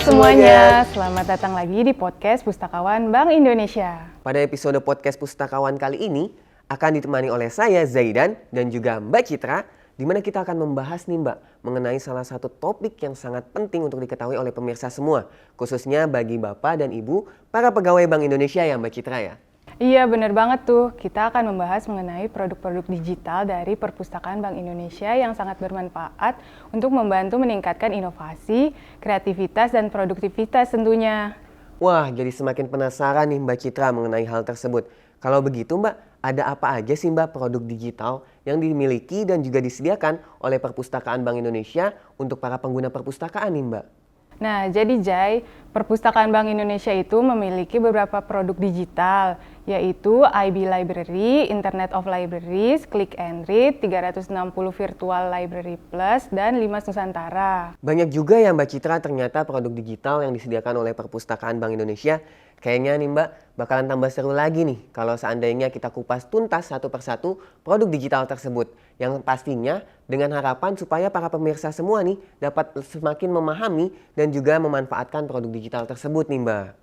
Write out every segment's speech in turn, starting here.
semuanya, selamat datang lagi di podcast Pustakawan Bank Indonesia. Pada episode podcast Pustakawan kali ini akan ditemani oleh saya Zaidan dan juga Mbak Citra, di mana kita akan membahas nih Mbak mengenai salah satu topik yang sangat penting untuk diketahui oleh pemirsa semua, khususnya bagi Bapak dan Ibu para pegawai Bank Indonesia ya Mbak Citra ya. Iya benar banget tuh, kita akan membahas mengenai produk-produk digital dari Perpustakaan Bank Indonesia yang sangat bermanfaat untuk membantu meningkatkan inovasi, kreativitas, dan produktivitas tentunya. Wah, jadi semakin penasaran nih Mbak Citra mengenai hal tersebut. Kalau begitu Mbak, ada apa aja sih Mbak produk digital yang dimiliki dan juga disediakan oleh Perpustakaan Bank Indonesia untuk para pengguna perpustakaan nih Mbak? Nah, jadi Jai, Perpustakaan Bank Indonesia itu memiliki beberapa produk digital, yaitu IB Library, Internet of Libraries, Click and Read, 360 Virtual Library Plus, dan 5 Nusantara. Banyak juga ya Mbak Citra ternyata produk digital yang disediakan oleh Perpustakaan Bank Indonesia. Kayaknya nih Mbak bakalan tambah seru lagi nih kalau seandainya kita kupas tuntas satu persatu produk digital tersebut. Yang pastinya dengan harapan supaya para pemirsa semua nih dapat semakin memahami dan juga memanfaatkan produk digital tersebut nih Mbak.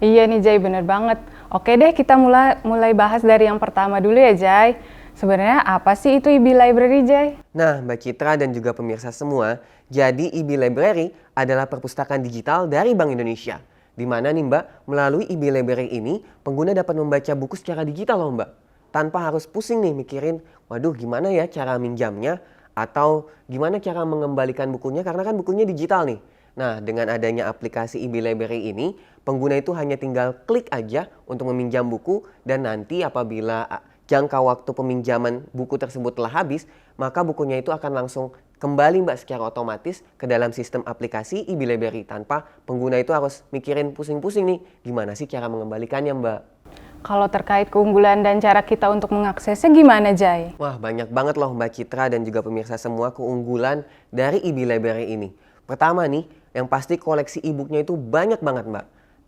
Iya nih Jai, bener banget. Oke deh, kita mulai bahas dari yang pertama dulu ya Jai. Sebenarnya apa sih itu IB Library Jai? Nah Mbak Citra dan juga pemirsa semua, jadi IB Library adalah perpustakaan digital dari Bank Indonesia. Di mana nih Mbak, melalui IB Library ini pengguna dapat membaca buku secara digital loh Mbak. Tanpa harus pusing nih mikirin, waduh gimana ya cara minjamnya atau gimana cara mengembalikan bukunya karena kan bukunya digital nih. Nah dengan adanya aplikasi IB Library ini, pengguna itu hanya tinggal klik aja untuk meminjam buku dan nanti apabila jangka waktu peminjaman buku tersebut telah habis, maka bukunya itu akan langsung kembali Mbak secara otomatis ke dalam sistem aplikasi IB Library tanpa pengguna itu harus mikirin pusing-pusing nih gimana sih cara mengembalikannya Mbak. Kalau terkait keunggulan dan cara kita untuk mengaksesnya gimana Jai? Wah banyak banget loh Mbak Citra dan juga pemirsa semua keunggulan dari IB Library ini. Pertama nih, yang pasti koleksi e-booknya itu banyak banget Mbak.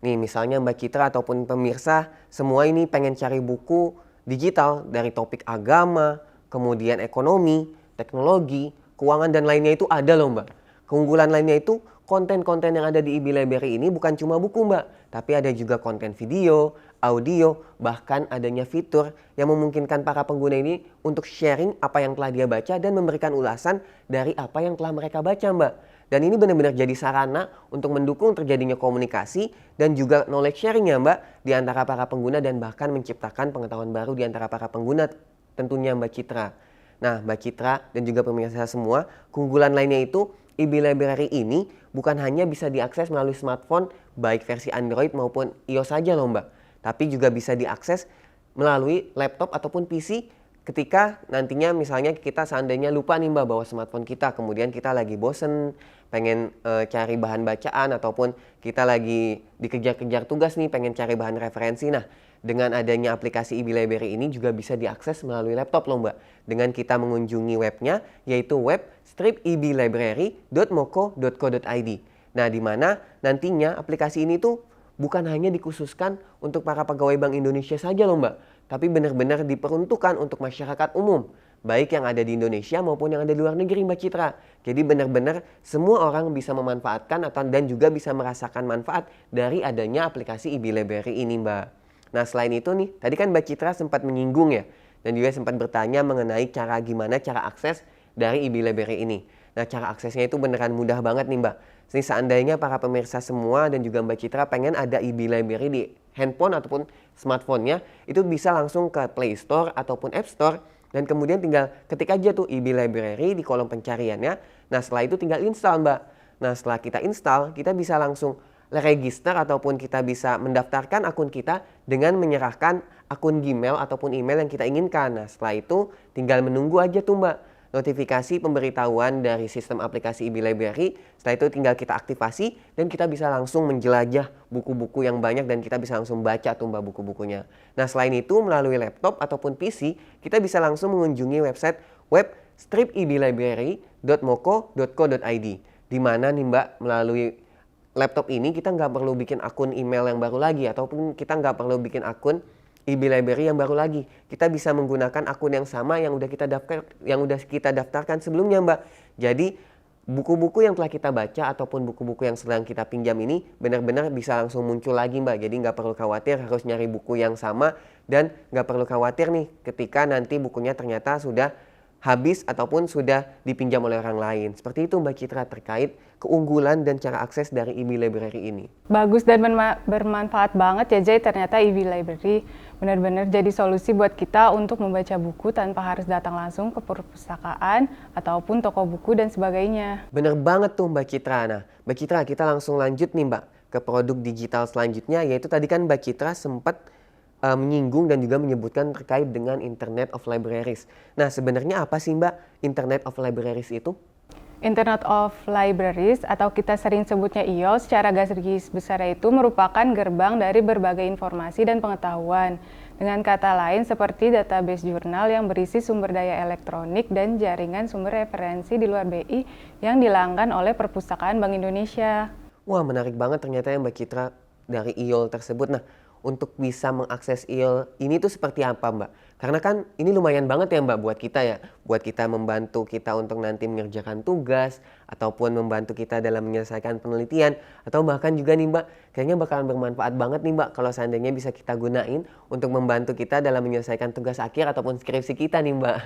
Nih misalnya Mbak Citra ataupun pemirsa semua ini pengen cari buku digital dari topik agama, kemudian ekonomi, teknologi, keuangan dan lainnya itu ada loh Mbak. Keunggulan lainnya itu konten-konten yang ada di IB Library ini bukan cuma buku Mbak, tapi ada juga konten video, audio, bahkan adanya fitur yang memungkinkan para pengguna ini untuk sharing apa yang telah dia baca dan memberikan ulasan dari apa yang telah mereka baca Mbak. Dan ini benar-benar jadi sarana untuk mendukung terjadinya komunikasi dan juga knowledge sharing ya Mbak di antara para pengguna dan bahkan menciptakan pengetahuan baru di antara para pengguna tentunya Mbak Citra. Nah Mbak Citra dan juga pemirsa semua, keunggulan lainnya itu IB Library ini bukan hanya bisa diakses melalui smartphone baik versi Android maupun iOS saja loh Mbak. Tapi juga bisa diakses melalui laptop ataupun PC ketika nantinya misalnya kita seandainya lupa nih Mbak bawa smartphone kita. Kemudian kita lagi bosen pengen cari bahan bacaan ataupun kita lagi dikejar-kejar tugas nih pengen cari bahan referensi. Nah dengan adanya aplikasi IB Library ini juga bisa diakses melalui laptop loh Mbak. Dengan kita mengunjungi webnya yaitu web stripiblibrary.moko.co.id. Nah di mana nantinya aplikasi ini tuh bukan hanya dikhususkan untuk para pegawai Bank Indonesia saja loh Mbak. Tapi benar-benar diperuntukkan untuk masyarakat umum. Baik yang ada di Indonesia maupun yang ada di luar negeri Mbak Citra. Jadi benar-benar semua orang bisa memanfaatkan dan juga bisa merasakan manfaat dari adanya aplikasi IB Library ini Mbak. Nah selain itu nih, tadi kan Mbak Citra sempat menyinggung ya. Dan juga sempat bertanya mengenai gimana cara akses dari IB Library ini. Nah cara aksesnya itu beneran mudah banget nih Mbak. Jadi seandainya para pemirsa semua dan juga Mbak Citra pengen ada IB Library di handphone ataupun smartphone-nya, itu bisa langsung ke Play Store ataupun App Store. Dan kemudian tinggal ketik aja tuh IB Library di kolom pencariannya. Nah setelah itu tinggal install Mbak. Nah setelah kita install, kita bisa langsung register ataupun kita bisa mendaftarkan akun kita dengan menyerahkan akun Gmail ataupun email yang kita inginkan. Nah setelah itu tinggal menunggu aja tuh Mbak notifikasi pemberitahuan dari sistem aplikasi IB Library. Setelah itu tinggal kita aktifasi dan kita bisa langsung menjelajah buku-buku yang banyak dan kita bisa langsung baca tuh Mbak buku-bukunya. Nah selain itu melalui laptop ataupun PC kita bisa langsung mengunjungi website web stripiblibrary.moko.co.id. Di mana nih Mbak melalui laptop ini kita nggak perlu bikin akun email yang baru lagi ataupun kita nggak perlu bikin akun IB Library yang baru lagi. Kita bisa menggunakan akun yang sama yang udah kita daftarkan sebelumnya Mbak. Jadi buku-buku yang telah kita baca ataupun buku-buku yang sedang kita pinjam ini benar-benar bisa langsung muncul lagi Mbak. Jadi nggak perlu khawatir harus nyari buku yang sama dan nggak perlu khawatir nih ketika nanti bukunya ternyata sudah habis ataupun sudah dipinjam oleh orang lain. Seperti itu Mbak Citra terkait keunggulan dan cara akses dari EB Library ini. Bagus dan bermanfaat banget ya Jay, ternyata EB Library benar-benar jadi solusi buat kita untuk membaca buku tanpa harus datang langsung ke perpustakaan ataupun toko buku dan sebagainya. Bener banget tuh Mbak Citra. Nah Mbak Citra, kita langsung lanjut nih Mbak ke produk digital selanjutnya, yaitu tadi kan Mbak Citra sempat menyinggung dan juga menyebutkan terkait dengan Internet of Libraries. Nah sebenarnya apa sih Mbak Internet of Libraries itu? Internet of Libraries atau kita sering sebutnya IOL secara garis besar itu merupakan gerbang dari berbagai informasi dan pengetahuan. Dengan kata lain seperti database jurnal yang berisi sumber daya elektronik dan jaringan sumber referensi di luar BI yang dilanggan oleh Perpustakaan Bank Indonesia. Wah menarik banget ternyata ya Mbak Citra dari IOL tersebut. Nah untuk bisa mengakses IOL ini tuh seperti apa Mbak? Karena kan ini lumayan banget ya Mbak buat kita ya. Buat kita membantu kita untuk nanti mengerjakan tugas ataupun membantu kita dalam menyelesaikan penelitian. Atau bahkan juga nih Mbak, kayaknya bakalan bermanfaat banget nih Mbak kalau seandainya bisa kita gunain untuk membantu kita dalam menyelesaikan tugas akhir ataupun skripsi kita nih Mbak.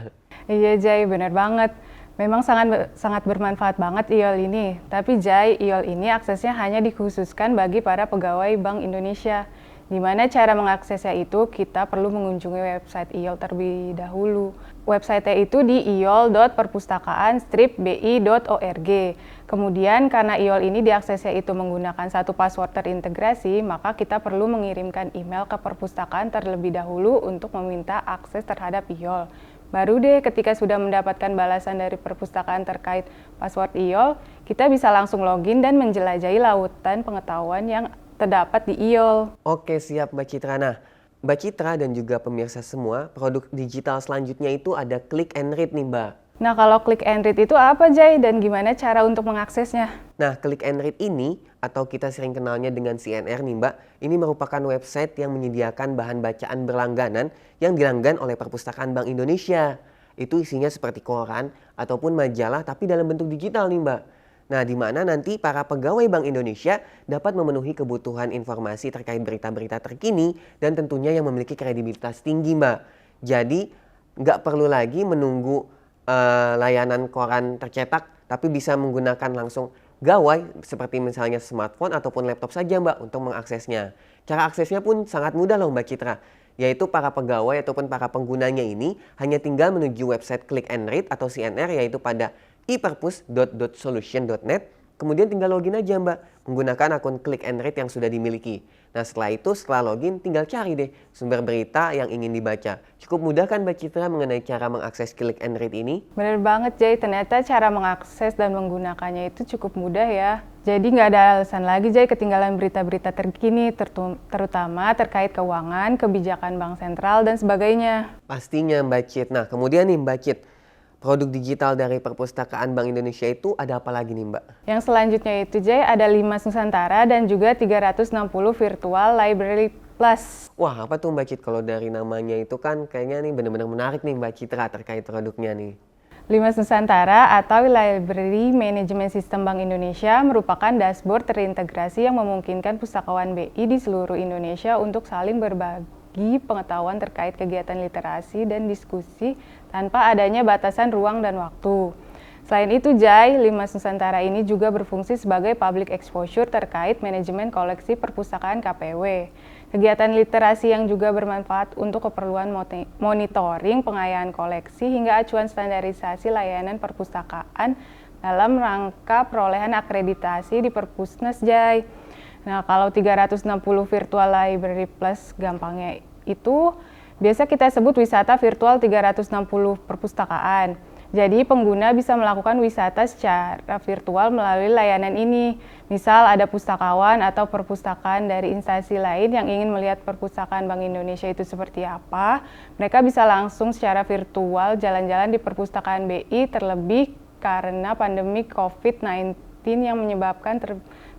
Iya Jay, benar banget. Memang sangat bermanfaat banget IOL ini. Tapi Jay, IOL ini aksesnya hanya dikhususkan bagi para pegawai Bank Indonesia. Gimana cara mengaksesnya itu, kita perlu mengunjungi website IOL terlebih dahulu. Website itu di iol.perpustakaan-bi.org. Kemudian karena IOL ini diaksesnya itu menggunakan satu password terintegrasi, maka kita perlu mengirimkan email ke perpustakaan terlebih dahulu untuk meminta akses terhadap IOL. Baru deh ketika sudah mendapatkan balasan dari perpustakaan terkait password IOL, kita bisa langsung login dan menjelajahi lautan pengetahuan yang terdapat di IOL. Oke siap Mbak Citra. Nah Mbak Citra dan juga pemirsa semua, produk digital selanjutnya itu ada Click and Read nih Mbak. Nah kalau Click and Read itu apa Jay dan gimana cara untuk mengaksesnya? Nah Click and Read ini atau kita sering kenalnya dengan CNR nih Mbak, ini merupakan website yang menyediakan bahan bacaan berlangganan yang dilanggan oleh Perpustakaan Bank Indonesia. Itu isinya seperti koran ataupun majalah tapi dalam bentuk digital nih Mbak. Nah, di mana nanti para pegawai Bank Indonesia dapat memenuhi kebutuhan informasi terkait berita-berita terkini dan tentunya yang memiliki kredibilitas tinggi, Mbak. Jadi, nggak perlu lagi menunggu layanan koran tercetak, tapi bisa menggunakan langsung gawai seperti misalnya smartphone ataupun laptop saja, Mbak, untuk mengaksesnya. Cara aksesnya pun sangat mudah loh, Mbak Citra. Yaitu para pegawai ataupun para penggunanya ini hanya tinggal menuju website Click and Read atau CNR yaitu pada iperpus.solution.net, kemudian tinggal login aja Mbak, menggunakan akun Click and Read yang sudah dimiliki. Nah setelah itu, setelah login, tinggal cari deh sumber berita yang ingin dibaca. Cukup mudah kan Mbak Citra mengenai cara mengakses Click and Read ini? Bener banget Jay, ternyata cara mengakses dan menggunakannya itu cukup mudah ya. Jadi nggak ada alasan lagi Jay ketinggalan berita-berita terkini, terutama terkait keuangan, kebijakan bank sentral, dan sebagainya. Pastinya Mbak Cit. Nah kemudian nih Mbak Cit, produk digital dari Perpustakaan Bank Indonesia itu ada apa lagi nih Mbak? Yang selanjutnya itu Jay, ada Limas Nusantara dan juga 360 Virtual Library Plus. Wah apa tuh Mbak Cit? Kalau dari namanya itu kan kayaknya nih benar-benar menarik nih Mbak Citra terkait produknya nih. Limas Nusantara atau Library Management System Bank Indonesia merupakan dashboard terintegrasi yang memungkinkan pustakawan BI di seluruh Indonesia untuk saling berbagi pengetahuan terkait kegiatan literasi dan diskusi tanpa adanya batasan ruang dan waktu. Selain itu, Jai, Limas Nusantara ini juga berfungsi sebagai public exposure terkait manajemen koleksi perpustakaan KPW. Kegiatan literasi yang juga bermanfaat untuk keperluan monitoring pengayaan koleksi hingga acuan standarisasi layanan perpustakaan dalam rangka perolehan akreditasi di Perpusnas, Jai. Nah, kalau 360 Virtual Library Plus gampangnya itu biasa kita sebut wisata virtual 360 perpustakaan. Jadi pengguna bisa melakukan wisata secara virtual melalui layanan ini. Misal ada pustakawan atau perpustakaan dari instansi lain yang ingin melihat perpustakaan Bank Indonesia itu seperti apa, mereka bisa langsung secara virtual jalan-jalan di perpustakaan BI, terlebih karena pandemi COVID-19 yang menyebabkan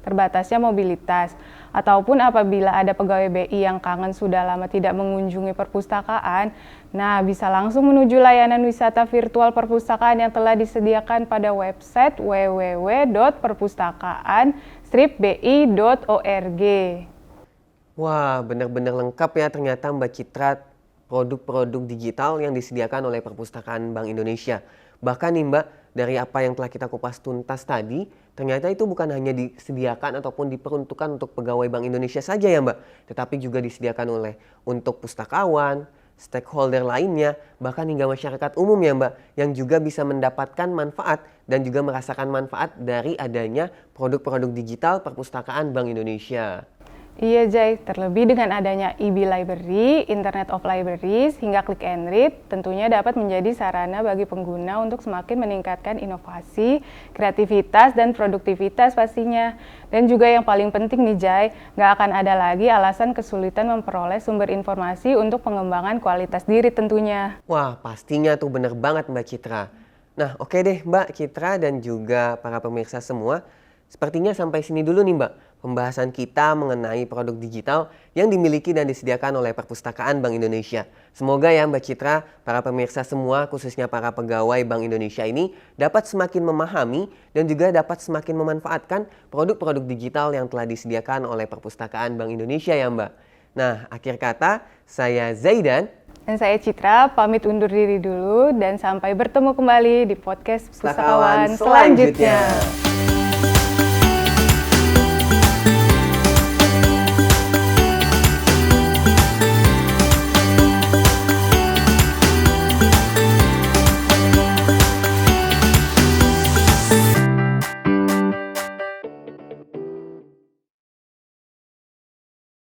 terbatasnya mobilitas. Ataupun apabila ada pegawai BI yang kangen sudah lama tidak mengunjungi perpustakaan, nah bisa langsung menuju layanan wisata virtual perpustakaan yang telah disediakan pada website www.perpustakaan-bi.org. Wah, benar-benar lengkap ya ternyata Mbak Citra produk-produk digital yang disediakan oleh Perpustakaan Bank Indonesia. Bahkan nih Mbak, dari apa yang telah kita kupas tuntas tadi, ternyata itu bukan hanya disediakan ataupun diperuntukkan untuk pegawai Bank Indonesia saja ya Mbak, tetapi juga disediakan oleh untuk pustakawan, stakeholder lainnya, bahkan hingga masyarakat umum ya Mbak, yang juga bisa mendapatkan manfaat dan juga merasakan manfaat dari adanya produk-produk digital Perpustakaan Bank Indonesia. Iya Jay, terlebih dengan adanya IB Library, Internet of Libraries, hingga Click and Read, tentunya dapat menjadi sarana bagi pengguna untuk semakin meningkatkan inovasi, kreativitas, dan produktivitas pastinya. Dan juga yang paling penting nih Jay, nggak akan ada lagi alasan kesulitan memperoleh sumber informasi untuk pengembangan kualitas diri tentunya. Wah, pastinya tuh bener banget Mbak Citra. Nah, oke deh Mbak Citra dan juga para pemirsa semua. Sepertinya sampai sini dulu nih Mbak, pembahasan kita mengenai produk digital yang dimiliki dan disediakan oleh Perpustakaan Bank Indonesia. Semoga ya Mbak Citra, para pemirsa semua khususnya para pegawai Bank Indonesia ini dapat semakin memahami dan juga dapat semakin memanfaatkan produk-produk digital yang telah disediakan oleh Perpustakaan Bank Indonesia ya Mbak. Nah, akhir kata, saya Zaidan. Dan saya Citra, pamit undur diri dulu dan sampai bertemu kembali di podcast Pustakawan selanjutnya.